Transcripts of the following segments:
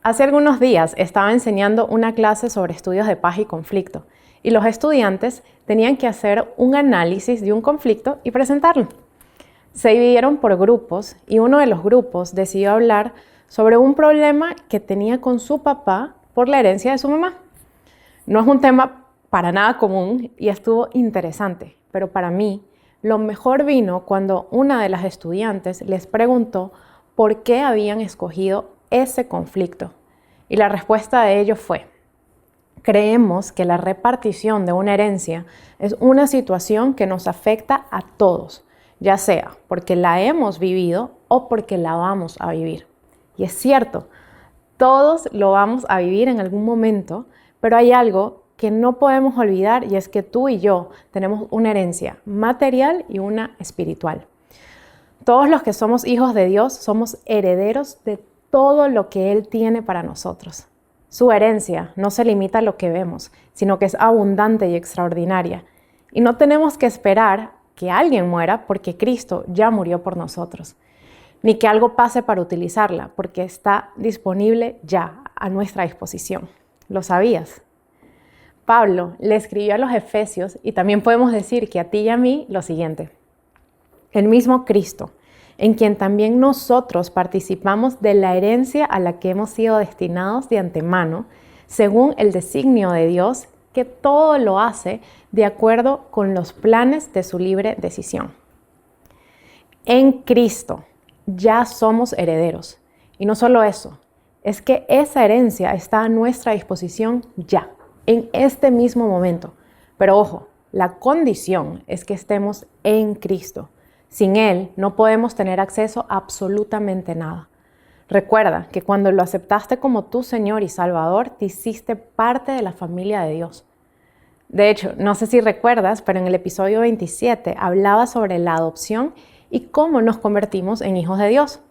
Hace algunos días estaba enseñando una clase sobre estudios de paz y conflicto y los estudiantes tenían que hacer un análisis de un conflicto y presentarlo. Se dividieron por grupos y uno de los grupos decidió hablar sobre un problema que tenía con su papá por la herencia de su mamá. No es un tema para nada común y estuvo interesante, pero para mí lo mejor vino cuando una de las estudiantes les preguntó por qué habían escogido ese conflicto. Y la respuesta de ellos fue: creemos que la repartición de una herencia es una situación que nos afecta a todos, ya sea porque la hemos vivido o porque la vamos a vivir. Y es cierto, todos lo vamos a vivir en algún momento, pero hay algo que no podemos olvidar y es que tú y yo tenemos una herencia material y una espiritual. Todos los que somos hijos de Dios somos herederos de todo lo que Él tiene para nosotros. Su herencia no se limita a lo que vemos, sino que es abundante y extraordinaria. Y no tenemos que esperar que alguien muera porque Cristo ya murió por nosotros, ni que algo pase para utilizarla, porque está disponible ya a nuestra disposición. ¿Lo sabías? Pablo le escribió a los Efesios y también podemos decir que a ti y a mí lo siguiente: el mismo Cristo, en quien también nosotros participamos de la herencia a la que hemos sido destinados de antemano, según el designio de Dios, que todo lo hace de acuerdo con los planes de su libre decisión. En Cristo ya somos herederos. Y no solo eso, es que esa herencia está a nuestra disposición ya, en este mismo momento. Pero ojo, la condición es que estemos en Cristo. Sin Él no podemos tener acceso a absolutamente nada. Recuerda que cuando lo aceptaste como tu Señor y Salvador, te hiciste parte de la familia de Dios. De hecho, no sé si recuerdas, pero en el episodio 27 hablaba sobre la adopción y cómo nos convertimos en hijos de Dios.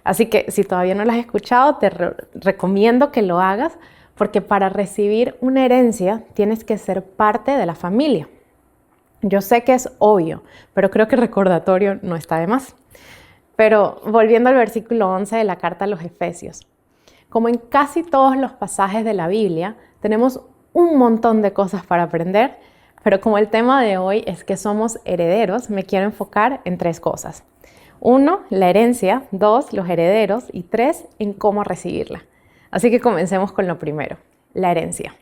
Así que si todavía no lo has escuchado, te recomiendo que lo hagas, porque para recibir una herencia tienes que ser parte de la familia. Yo sé que es obvio, pero creo que el recordatorio no está de más. Pero volviendo al versículo 11 de la carta a los Efesios. Como en casi todos los pasajes de la Biblia, tenemos un montón de cosas para aprender, pero como el tema de hoy es que somos herederos, me quiero enfocar en 3 cosas. 1, la herencia. 2, los herederos. Y 3, en cómo recibirla. Así que comencemos con lo primero, la herencia.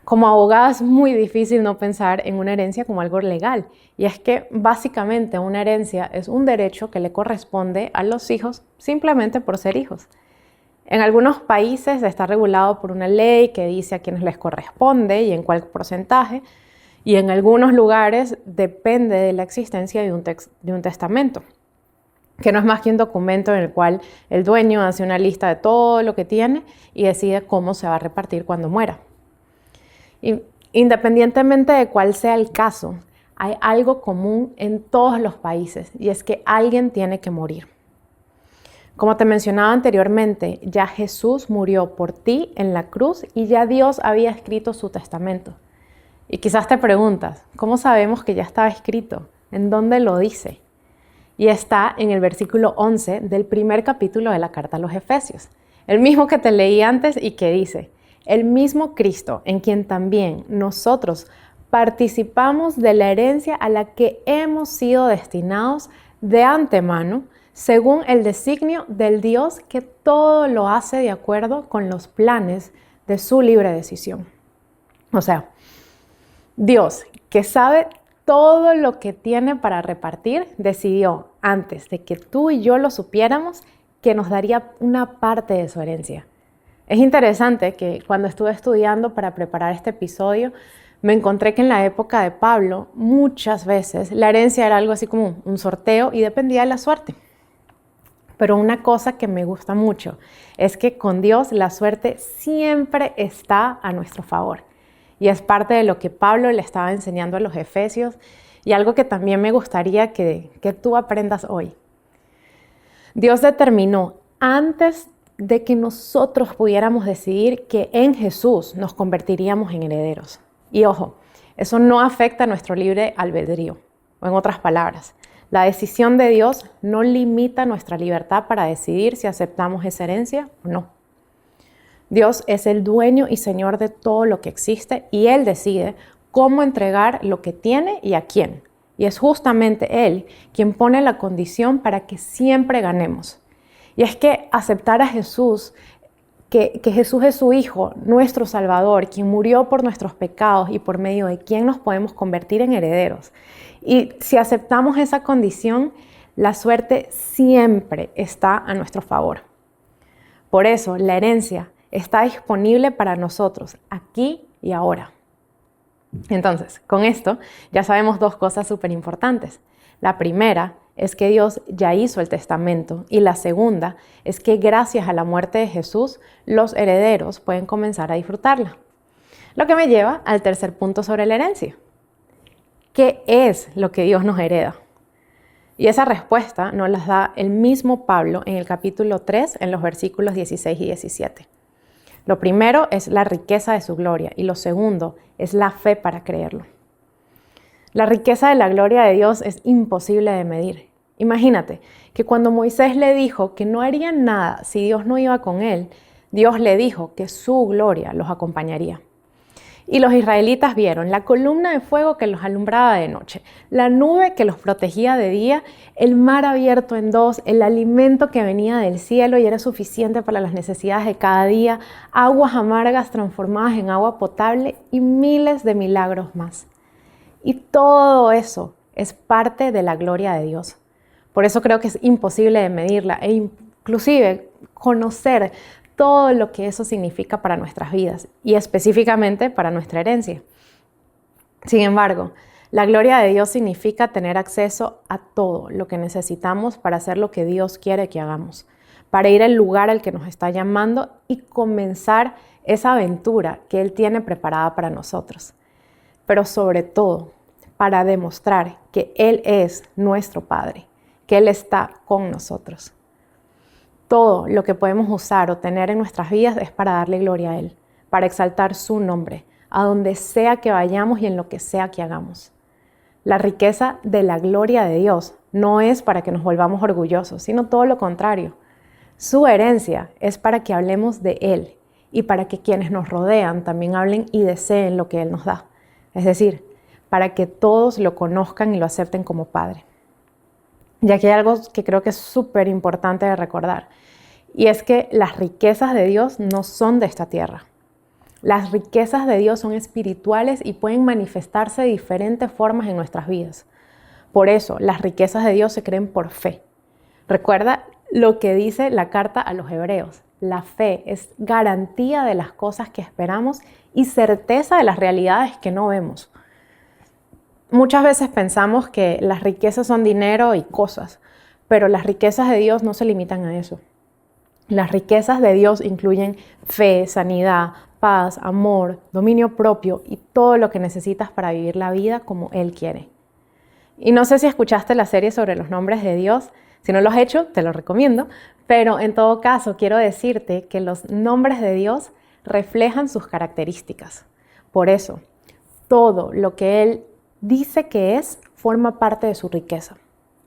Como abogada es muy difícil no pensar en una herencia como algo legal. Y es que básicamente una herencia es un derecho que le corresponde a los hijos simplemente por ser hijos. En algunos países está regulado por una ley que dice a quienes les corresponde y en cuál porcentaje. Y en algunos lugares depende de la existencia de un testamento, que no es más que un documento en el cual el dueño hace una lista de todo lo que tiene y decide cómo se va a repartir cuando muera. Y independientemente de cuál sea el caso, hay algo común en todos los países y es que alguien tiene que morir. Como te mencionaba anteriormente, ya Jesús murió por ti en la cruz y ya Dios había escrito su testamento. Y quizás te preguntas, ¿cómo sabemos que ya estaba escrito? ¿En dónde lo dice? Y está en el versículo 11 del primer capítulo de la carta a los Efesios, el mismo que te leí antes y que dice: el mismo Cristo, en quien también nosotros participamos de la herencia a la que hemos sido destinados de antemano, según el designio del Dios que todo lo hace de acuerdo con los planes de su libre decisión. O sea, Dios, que sabe todo lo que tiene para repartir, decidió antes de que tú y yo lo supiéramos que nos daría una parte de su herencia. Es interesante que cuando estuve estudiando para preparar este episodio, me encontré que en la época de Pablo, muchas veces la herencia era algo así como un sorteo y dependía de la suerte. Pero una cosa que me gusta mucho es que con Dios la suerte siempre está a nuestro favor. Y es parte de lo que Pablo le estaba enseñando a los Efesios y algo que también me gustaría que tú aprendas hoy. Dios determinó antes de que nosotros pudiéramos decidir que en Jesús nos convertiríamos en herederos. Y ojo, eso no afecta a nuestro libre albedrío. O en otras palabras, la decisión de Dios no limita nuestra libertad para decidir si aceptamos esa herencia o no. Dios es el dueño y señor de todo lo que existe y Él decide cómo entregar lo que tiene y a quién. Y es justamente Él quien pone la condición para que siempre ganemos. Y es que aceptar a Jesús, que Jesús es su Hijo, nuestro Salvador, quien murió por nuestros pecados y por medio de quien nos podemos convertir en herederos. Y si aceptamos esa condición, la suerte siempre está a nuestro favor. Por eso, la herencia está disponible para nosotros, aquí y ahora. Entonces, con esto ya sabemos dos cosas súper importantes. La primera es que Dios ya hizo el testamento y la segunda es que gracias a la muerte de Jesús, los herederos pueden comenzar a disfrutarla. Lo que me lleva al tercer punto sobre la herencia. ¿Qué es lo que Dios nos hereda? Y esa respuesta nos la da el mismo Pablo en el capítulo 3, en los versículos 16 y 17. Lo primero es la riqueza de su gloria y lo segundo es la fe para creerlo. La riqueza de la gloria de Dios es imposible de medir. Imagínate que cuando Moisés le dijo que no haría nada si Dios no iba con él, Dios le dijo que su gloria los acompañaría. Y los israelitas vieron la columna de fuego que los alumbraba de noche, la nube que los protegía de día, el mar abierto en dos, el alimento que venía del cielo y era suficiente para las necesidades de cada día, aguas amargas transformadas en agua potable y miles de milagros más. Y todo eso es parte de la gloria de Dios. Por eso creo que es imposible de medirla e inclusive conocer todo lo que eso significa para nuestras vidas y específicamente para nuestra herencia. Sin embargo, la gloria de Dios significa tener acceso a todo lo que necesitamos para hacer lo que Dios quiere que hagamos, para ir al lugar al que nos está llamando y comenzar esa aventura que Él tiene preparada para nosotros. Pero sobre todo, para demostrar que Él es nuestro Padre, que Él está con nosotros. Todo lo que podemos usar o tener en nuestras vidas es para darle gloria a Él, para exaltar su nombre, a donde sea que vayamos y en lo que sea que hagamos. La riqueza de la gloria de Dios no es para que nos volvamos orgullosos, sino todo lo contrario. Su herencia es para que hablemos de Él y para que quienes nos rodean también hablen y deseen lo que Él nos da. Es decir, para que todos lo conozcan y lo acepten como Padre. Y aquí hay algo que creo que es súper importante de recordar, y es que las riquezas de Dios no son de esta tierra. Las riquezas de Dios son espirituales y pueden manifestarse de diferentes formas en nuestras vidas. Por eso, las riquezas de Dios se creen por fe. Recuerda lo que dice la carta a los Hebreos. La fe es garantía de las cosas que esperamos y certeza de las realidades que no vemos. Muchas veces pensamos que las riquezas son dinero y cosas, pero las riquezas de Dios no se limitan a eso. Las riquezas de Dios incluyen fe, sanidad, paz, amor, dominio propio y todo lo que necesitas para vivir la vida como Él quiere. Y no sé si escuchaste la serie sobre los nombres de Dios. Si no lo has hecho, te lo recomiendo. Pero en todo caso, quiero decirte que los nombres de Dios reflejan sus características. Por eso, todo lo que Él dice que es, forma parte de su riqueza.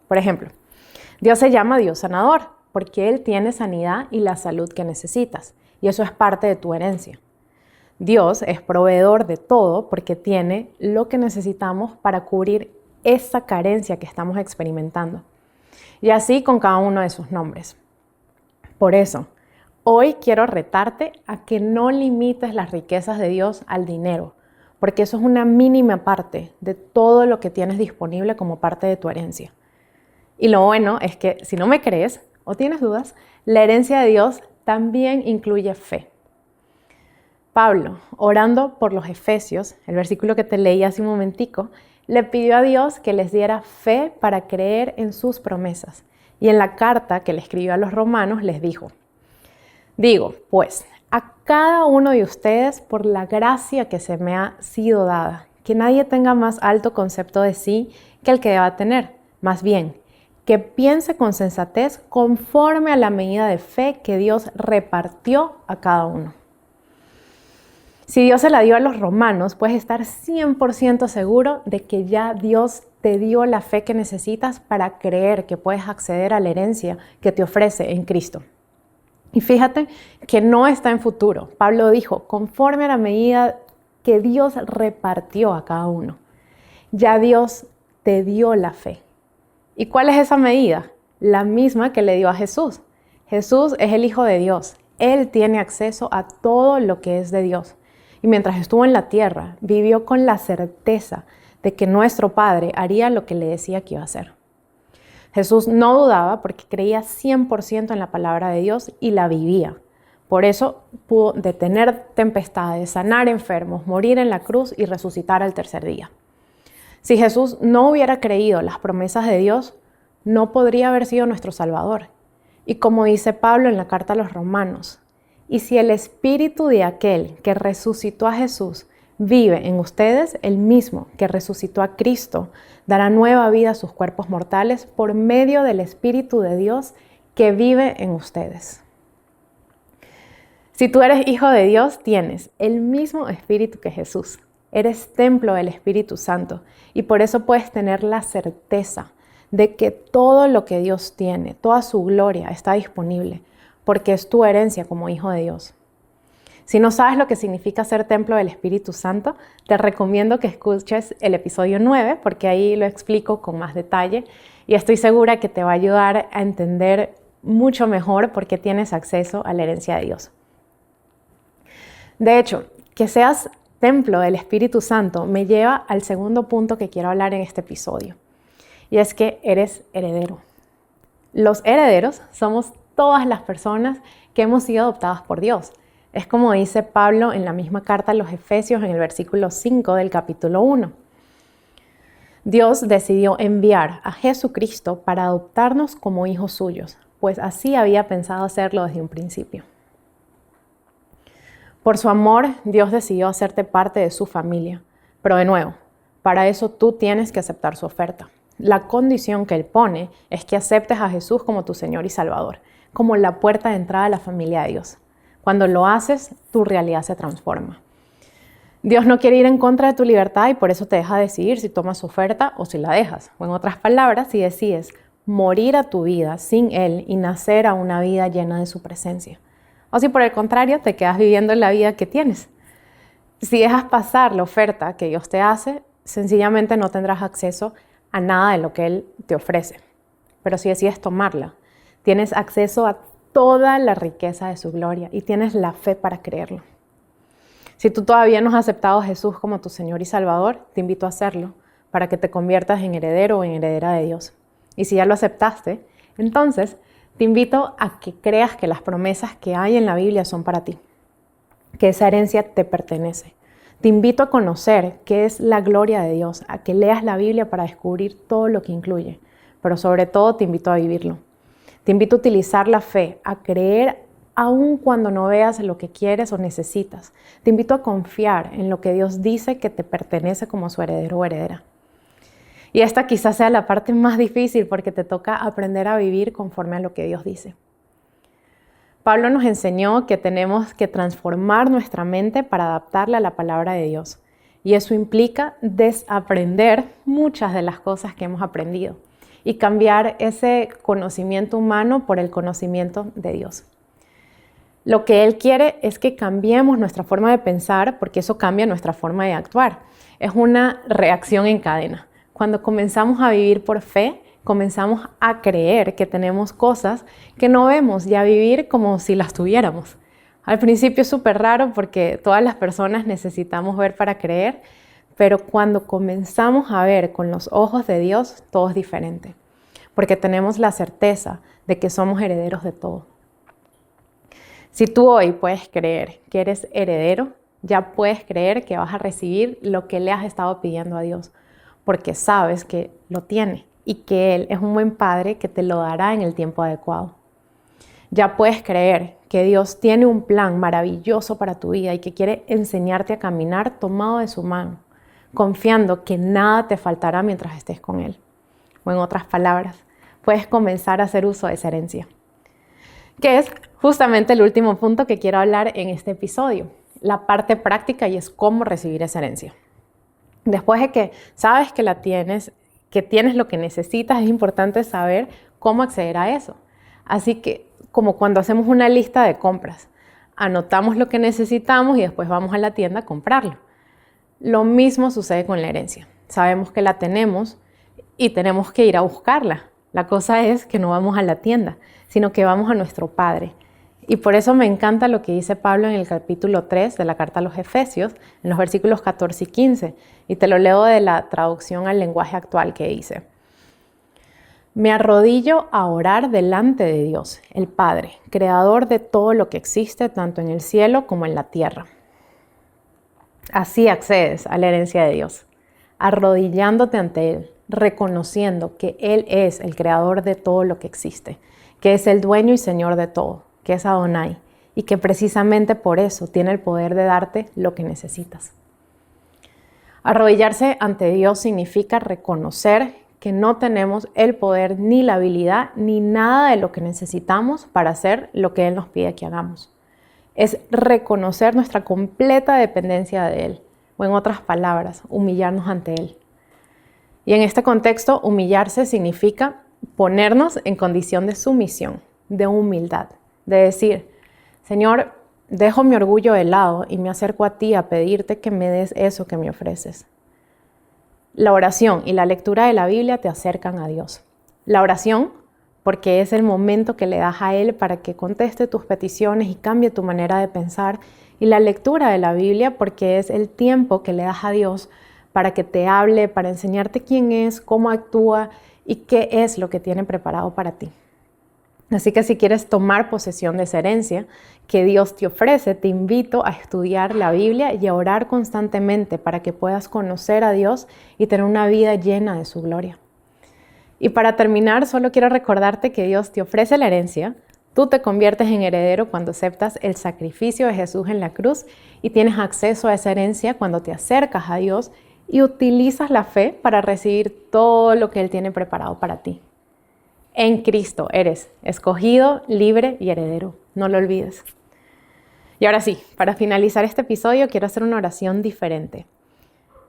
Por ejemplo, Dios se llama Dios sanador, porque Él tiene sanidad y la salud que necesitas, y eso es parte de tu herencia. Dios es proveedor de todo porque tiene lo que necesitamos para cubrir esa carencia que estamos experimentando. Y así con cada uno de sus nombres. Por eso, hoy quiero retarte a que no limites las riquezas de Dios al dinero, porque eso es una mínima parte de todo lo que tienes disponible como parte de tu herencia. Y lo bueno es que si no me crees o tienes dudas, la herencia de Dios también incluye fe. Pablo, orando por los Efesios, el versículo que te leí hace un momentico, le pidió a Dios que les diera fe para creer en sus promesas. Y en la carta que le escribió a los romanos les dijo: digo, pues, a cada uno de ustedes por la gracia que se me ha sido dada, que nadie tenga más alto concepto de sí que el que deba tener, más bien, que piense con sensatez conforme a la medida de fe que Dios repartió a cada uno. Si Dios se la dio a los romanos, puedes estar 100% seguro de que ya Dios te dio la fe que necesitas para creer que puedes acceder a la herencia que te ofrece en Cristo. Y fíjate que no está en futuro. Pablo dijo, conforme a la medida que Dios repartió a cada uno. Ya Dios te dio la fe. ¿Y cuál es esa medida? La misma que le dio a Jesús. Jesús es el Hijo de Dios. Él tiene acceso a todo lo que es de Dios. Y mientras estuvo en la tierra, vivió con la certeza de que nuestro Padre haría lo que le decía que iba a hacer. Jesús no dudaba porque creía 100% en la palabra de Dios y la vivía. Por eso pudo detener tempestades, sanar enfermos, morir en la cruz y resucitar al tercer día. Si Jesús no hubiera creído las promesas de Dios, no podría haber sido nuestro Salvador. Y como dice Pablo en la carta a los Romanos, y si el Espíritu de aquel que resucitó a Jesús vive en ustedes, el mismo que resucitó a Cristo dará nueva vida a sus cuerpos mortales por medio del Espíritu de Dios que vive en ustedes. Si tú eres hijo de Dios, tienes el mismo Espíritu que Jesús. Eres templo del Espíritu Santo y por eso puedes tener la certeza de que todo lo que Dios tiene, toda su gloria está disponible porque es tu herencia como hijo de Dios. Si no sabes lo que significa ser templo del Espíritu Santo, te recomiendo que escuches el episodio 9 porque ahí lo explico con más detalle y estoy segura que te va a ayudar a entender mucho mejor por qué tienes acceso a la herencia de Dios. De hecho, que seas templo del Espíritu Santo me lleva al segundo punto que quiero hablar en este episodio. Y es que eres heredero. Los herederos somos todas las personas que hemos sido adoptadas por Dios. Es como dice Pablo en la misma carta a los Efesios en el versículo 5 del capítulo 1. Dios decidió enviar a Jesucristo para adoptarnos como hijos suyos, pues así había pensado hacerlo desde un principio. Por su amor, Dios decidió hacerte parte de su familia. Pero de nuevo, para eso tú tienes que aceptar su oferta. La condición que Él pone es que aceptes a Jesús como tu Señor y Salvador, como la puerta de entrada a la familia de Dios. Cuando lo haces, tu realidad se transforma. Dios no quiere ir en contra de tu libertad y por eso te deja decidir si tomas su oferta o si la dejas. O en otras palabras, si decides morir a tu vida sin Él y nacer a una vida llena de su presencia. O si por el contrario te quedas viviendo la vida que tienes. Si dejas pasar la oferta que Dios te hace, sencillamente no tendrás acceso a nada de lo que Él te ofrece. Pero si decides tomarla, tienes acceso a toda la riqueza de su gloria y tienes la fe para creerlo. Si tú todavía no has aceptado a Jesús como tu Señor y Salvador, te invito a hacerlo para que te conviertas en heredero o en heredera de Dios. Y si ya lo aceptaste, entonces te invito a que creas que las promesas que hay en la Biblia son para ti, que esa herencia te pertenece. Te invito a conocer qué es la gloria de Dios, a que leas la Biblia para descubrir todo lo que incluye, pero sobre todo te invito a vivirlo. Te invito a utilizar la fe, a creer aun cuando no veas lo que quieres o necesitas. Te invito a confiar en lo que Dios dice que te pertenece como su heredero o heredera. Y esta quizás sea la parte más difícil porque te toca aprender a vivir conforme a lo que Dios dice. Pablo nos enseñó que tenemos que transformar nuestra mente para adaptarla a la palabra de Dios. Y eso implica desaprender muchas de las cosas que hemos aprendido y cambiar ese conocimiento humano por el conocimiento de Dios. Lo que Él quiere es que cambiemos nuestra forma de pensar porque eso cambia nuestra forma de actuar. Es una reacción en cadena. Cuando comenzamos a vivir por fe, comenzamos a creer que tenemos cosas que no vemos y a vivir como si las tuviéramos. Al principio es súper raro porque todas las personas necesitamos ver para creer, pero cuando comenzamos a ver con los ojos de Dios, todo es diferente, porque tenemos la certeza de que somos herederos de todo. Si tú hoy puedes creer que eres heredero, ya puedes creer que vas a recibir lo que le has estado pidiendo a Dios, porque sabes que lo tiene y que Él es un buen Padre que te lo dará en el tiempo adecuado. Ya puedes creer que Dios tiene un plan maravilloso para tu vida y que quiere enseñarte a caminar tomado de su mano, confiando que nada te faltará mientras estés con Él. O en otras palabras, puedes comenzar a hacer uso de esa herencia, que es justamente el último punto que quiero hablar en este episodio, la parte práctica y es cómo recibir esa herencia. Después de que sabes que la tienes, que tienes lo que necesitas, es importante saber cómo acceder a eso. Así que como cuando hacemos una lista de compras. Anotamos lo que necesitamos y después vamos a la tienda a comprarlo. Lo mismo sucede con la herencia. Sabemos que la tenemos y tenemos que ir a buscarla. La cosa es que no vamos a la tienda, sino que vamos a nuestro Padre. Y por eso me encanta lo que dice Pablo en el capítulo 3 de la carta a los Efesios, en los versículos 14 y 15. Y te lo leo de la traducción al lenguaje actual que dice: me arrodillo a orar delante de Dios, el Padre, creador de todo lo que existe, tanto en el cielo como en la tierra. Así accedes a la herencia de Dios, arrodillándote ante Él, reconociendo que Él es el creador de todo lo que existe, que es el dueño y señor de todo, que es Adonai, y que precisamente por eso tiene el poder de darte lo que necesitas. Arrodillarse ante Dios significa reconocer que no tenemos el poder ni la habilidad ni nada de lo que necesitamos para hacer lo que Él nos pide que hagamos. Es reconocer nuestra completa dependencia de Él, o en otras palabras, humillarnos ante Él. Y en este contexto, humillarse significa ponernos en condición de sumisión, de humildad, de decir: Señor, dejo mi orgullo de lado y me acerco a ti a pedirte que me des eso que me ofreces. La oración y la lectura de la Biblia te acercan a Dios. La oración, porque es el momento que le das a Él para que conteste tus peticiones y cambie tu manera de pensar. Y la lectura de la Biblia, porque es el tiempo que le das a Dios para que te hable, para enseñarte quién es, cómo actúa y qué es lo que tiene preparado para ti. Así que si quieres tomar posesión de esa herencia que Dios te ofrece, te invito a estudiar la Biblia y a orar constantemente para que puedas conocer a Dios y tener una vida llena de su gloria. Y para terminar, solo quiero recordarte que Dios te ofrece la herencia. Tú te conviertes en heredero cuando aceptas el sacrificio de Jesús en la cruz y tienes acceso a esa herencia cuando te acercas a Dios y utilizas la fe para recibir todo lo que Él tiene preparado para ti. En Cristo eres escogido, libre y heredero. No lo olvides. Y ahora sí, para finalizar este episodio quiero hacer una oración diferente.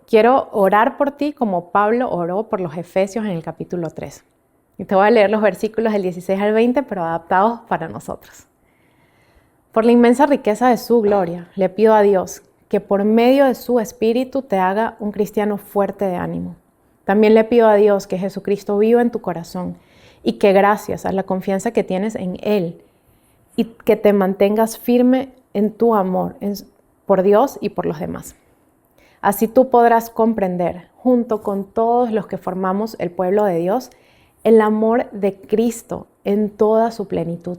Quiero orar por ti como Pablo oró por los Efesios en el capítulo 3. Y te voy a leer los versículos del 16 al 20, pero adaptados para nosotros. Por la inmensa riqueza de su gloria, le pido a Dios que por medio de su Espíritu te haga un cristiano fuerte de ánimo. También le pido a Dios que Jesucristo viva en tu corazón y que gracias a la confianza que tienes en Él y que te mantengas firme en tu amor por Dios y por los demás. Así tú podrás comprender, junto con todos los que formamos el pueblo de Dios, el amor de Cristo en toda su plenitud.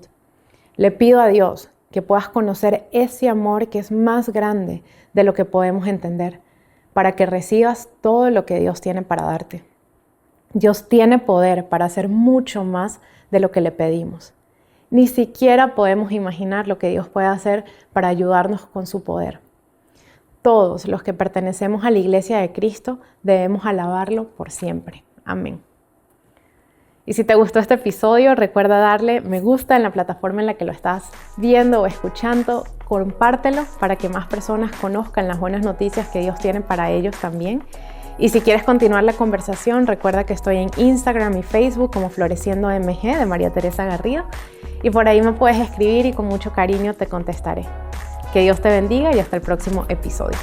Le pido a Dios que puedas conocer ese amor que es más grande de lo que podemos entender, para que recibas todo lo que Dios tiene para darte. Dios tiene poder para hacer mucho más de lo que le pedimos. Ni siquiera podemos imaginar lo que Dios puede hacer para ayudarnos con su poder. Todos los que pertenecemos a la Iglesia de Cristo debemos alabarlo por siempre. Amén. Y si te gustó este episodio, recuerda darle me gusta en la plataforma en la que lo estás viendo o escuchando. Compártelo para que más personas conozcan las buenas noticias que Dios tiene para ellos también. Y si quieres continuar la conversación, recuerda que estoy en Instagram y Facebook como Floreciendo MG de María Teresa Garrido. Y por ahí me puedes escribir y con mucho cariño te contestaré. Que Dios te bendiga y hasta el próximo episodio.